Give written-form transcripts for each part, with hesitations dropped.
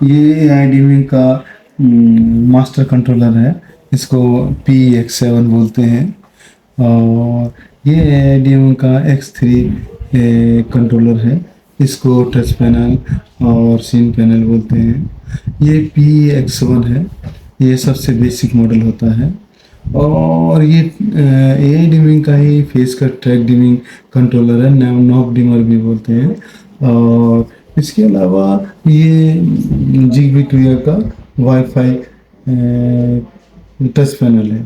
ये AIDMing का master controller है। इसको PX7 बोलते हैं। और ये AIDMing का X3 कंट्रोलर है। इसको टच पैनल और सीन पैनल बोलते हैं। ये PX1 है। ये सबसे बेसिक मॉडल होता है। और ये AIDMing का ही फेस का ट्रैक डिमिंग कंट्रोलर है, नॉब डिमर भी बोलते हैं। और इसके अलावा ये जिगबी क्लियर का वाईफाई टच पैनल है।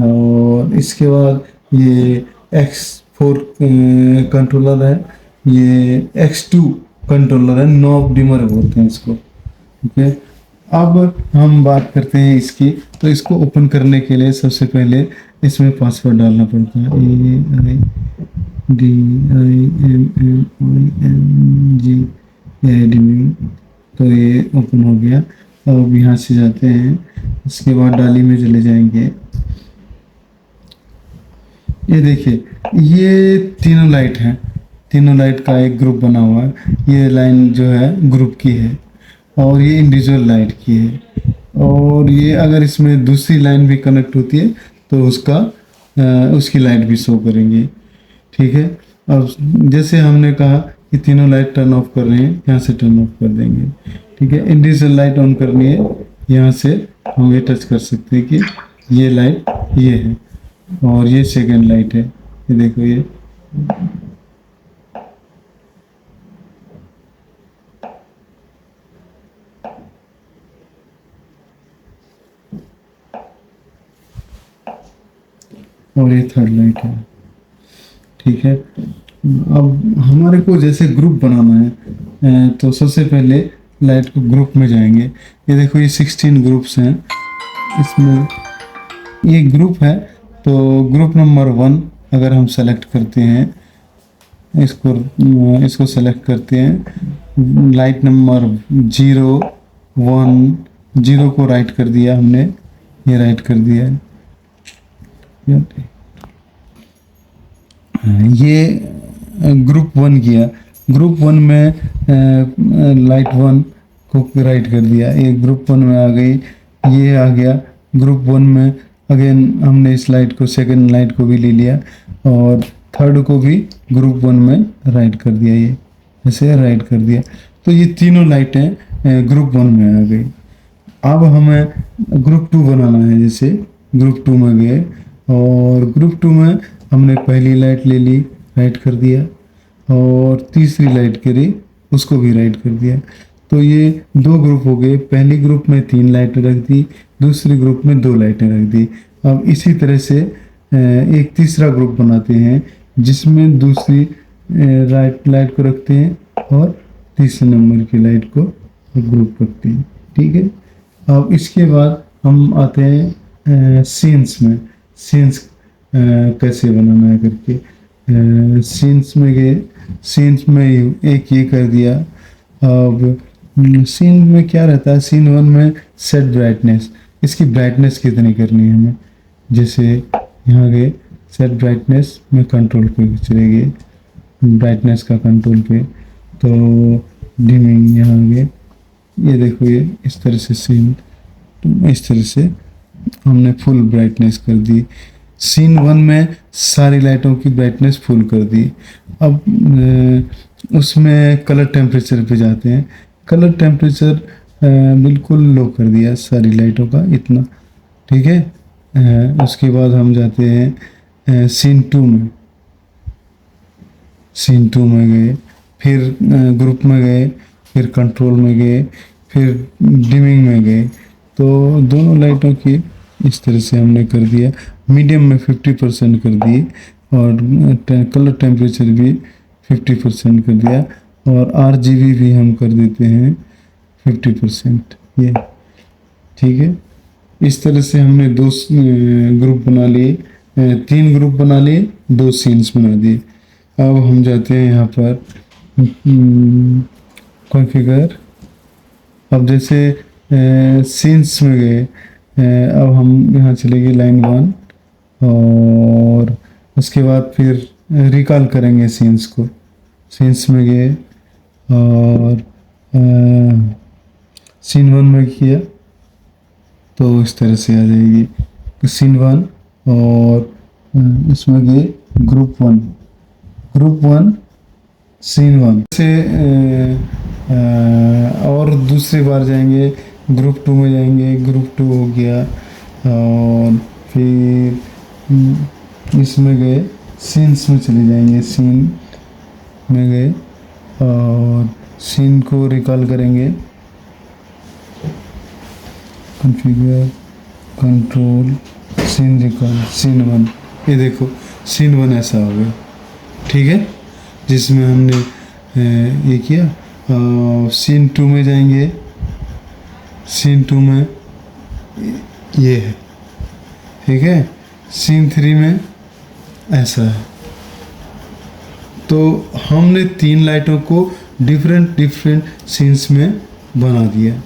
और इसके बाद ये X4 कंट्रोलर है। ये X2 कंट्रोलर है, नॉब डिमर बोलते हैं इसको। ठीक है, अब हम बात करते हैं इसकी। तो इसको ओपन करने के लिए सबसे पहले इसमें पासवर्ड डालना पड़ता है। AIDIMMING AIDMing। तो ये ओपन हो गया। अब यहाँ से जाते हैं, इसके बाद डाली में चले जाएंगे। ये देखिए, ये तीनों लाइट हैं। तीनों लाइट का एक ग्रुप बना हुआ है। ये लाइन जो है ग्रुप की है और ये इंडिविजुअल लाइट की है। और ये अगर इसमें दूसरी लाइन भी कनेक्ट होती है तो उसकी लाइट भी शो करेंगी। ठीक है, अब जैसे हमने कहा कि तीनों लाइट टर्न ऑफ कर रहे हैं, यहाँ से टर्न ऑफ कर देंगे। ठीक है, इंडिविजुअल लाइट ऑन करनी है, यहाँ से हम ये टच कर सकते हैं कि ये लाइट ये है और ये सेकेंड लाइट है। ये देखो, ये और ये थर्ड लाइट है। ठीक है, अब हमारे को जैसे ग्रुप बनाना है तो सबसे पहले लाइट को ग्रुप में जाएंगे। ये देखो, ये 16 ग्रुप्स हैं। इसमें ये ग्रुप है, तो ग्रुप नंबर 1 अगर हम सेलेक्ट करते हैं, इसको सेलेक्ट करते हैं। लाइट नंबर 0 1 0 को राइट कर दिया हमने, ये राइट कर दिया है। ये ग्रुप 1 किया। ग्रुप 1 में लाइट 1 को राइट कर दिया, ये ग्रुप 1 में आ गई। ये आ गया ग्रुप 1 में। अगेन हमने इस लाइट को, सेकंड लाइट को भी ले लिया और थर्ड को भी ग्रुप 1 में राइट कर दिया। ये ऐसे राइट कर दिया, तो ये तीनों लाइटें ग्रुप 1 में आ गई। अब हमें ग्रुप 2 बनाना है। जैसे ग्रुप 2 में गए और ग्रुप 2 में हमने पहली लाइट ले ली, राइट कर दिया, और तीसरी लाइट करी, उसको भी राइट कर दिया। तो ये 2 ग्रुप हो गए। पहली ग्रुप में 3 लाइटें रख दी, दूसरी ग्रुप में 2 लाइटें रख दी। अब इसी तरह से एक तीसरा ग्रुप बनाते हैं जिसमें दूसरी राइट लाइट को रखते हैं और तीसरे नंबर की लाइट को ग्रुप रखते हैं। ठीक है, अब इसके बाद हम आते हैं सीन्स में। सीन्स कैसे बनाना है करके। सीन्स में गए, सीन्स में एक ये कर दिया। अब सीन में क्या रहता है, सीन 1 में सेट ब्राइटनेस, इसकी ब्राइटनेस कितनी करनी है हमें। जैसे यहाँ गए, सेट ब्राइटनेस में कंट्रोल पे चले गए, ब्राइटनेस का कंट्रोल पे, तो डिमिंग यहाँ गए। ये देखो, ये इस तरह से सीन, इस तरह से हमने फुल ब्राइटनेस कर दी। सीन 1 में सारी लाइटों की ब्राइटनेस फुल कर दी। अब उसमें कलर टेम्परेचर पे जाते हैं। कलर टेम्परेचर बिल्कुल लो कर दिया सारी लाइटों का, इतना। ठीक है, उसके बाद हम जाते हैं सीन 2 में। सीन 2 में गए, फिर ग्रुप में गए, फिर कंट्रोल में गए, फिर डिमिंग में गए। तो दोनों लाइटों की इस तरह से हमने कर दिया। मीडियम में 50% कर दिए और कलर टेम्परेचर भी 50% कर दिया, और RGB भी हम कर देते हैं 50%। ये ठीक है, इस तरह से हमने 2 ग्रुप बना लिए, 3 ग्रुप बना लिए, 2 सीन्स बना दिए। अब हम जाते हैं यहाँ पर कॉन्फ़िगर। अब जैसे सीन्स में गए, अब हम यहाँ चले गए लाइन 1, और उसके बाद फिर रिकॉल करेंगे सीन्स को। सीन्स में गए और सीन वन में किया तो इस तरह से आ जाएगी सीन वन। और इसमें गए ग्रुप वन सीन वन से और दूसरी बार जाएंगे ग्रुप टू में जाएंगे, ग्रुप टू हो गया। और फिर इसमें गए सीन्स में चले जाएंगे, सीन में गए और सीन को रिकॉल करेंगे, configure control scene recall scene one. ये देखो सीन वन ऐसा हो गया, ठीक है, जिसमें हमने ये किया। सीन टू में जाएंगे, सीन टू में ये है, ठीक है। सीन थ्री में ऐसा है। तो हमने 3 लाइटों को डिफरेंट सीन्स में बना दिया।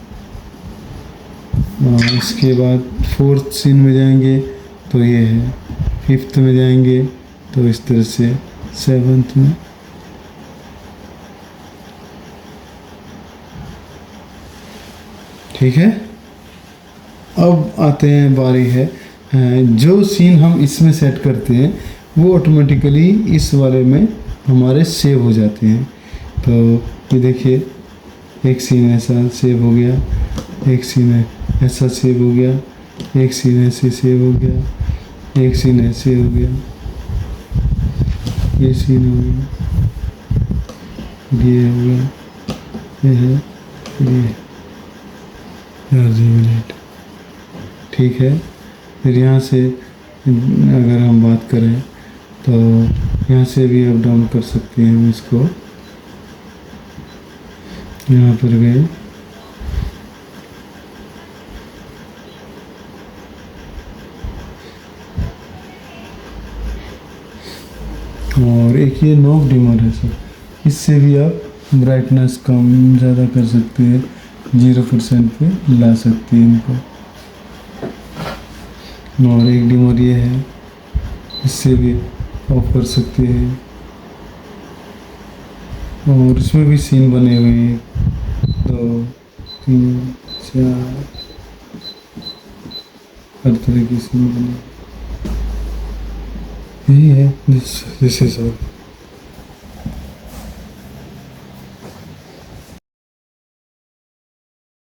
इसके बाद 4th सीन में जाएंगे तो ये है, 5th में जाएंगे तो इस तरह से, 7th में, ठीक है। अब आते हैं बारी है जो सीन हम इसमें सेट करते हैं वो ऑटोमेटिकली इस वाले में हमारे सेव हो जाते हैं। तो ये देखिए, एक सीन ऐसा सेव हो गया, एक सीन ऐसा सेव हो गया, एक सीन ऐसे सेव हो गया, एक सीन ऐसे हो गया, ये सीन हो गया, ये हो गया, ये है, ये मिनट, ठीक है। फिर यहाँ से अगर हम बात करें तो यहाँ से भी अप डाउन कर सकते हैं हम इसको। यहाँ पर गए, और एक ये नॉब डिमर है सर, इससे भी आप ब्राइटनेस कम ज़्यादा कर सकते हैं, 0% पे ला सकते हैं इनको। और एक डिमर ये है, इससे भी ऑफ कर सकते हैं। और इसमें भी सीन बने हुए हैं, 2 3 4 हर तरह की सीन बने, यही है, दिस इज ऑल।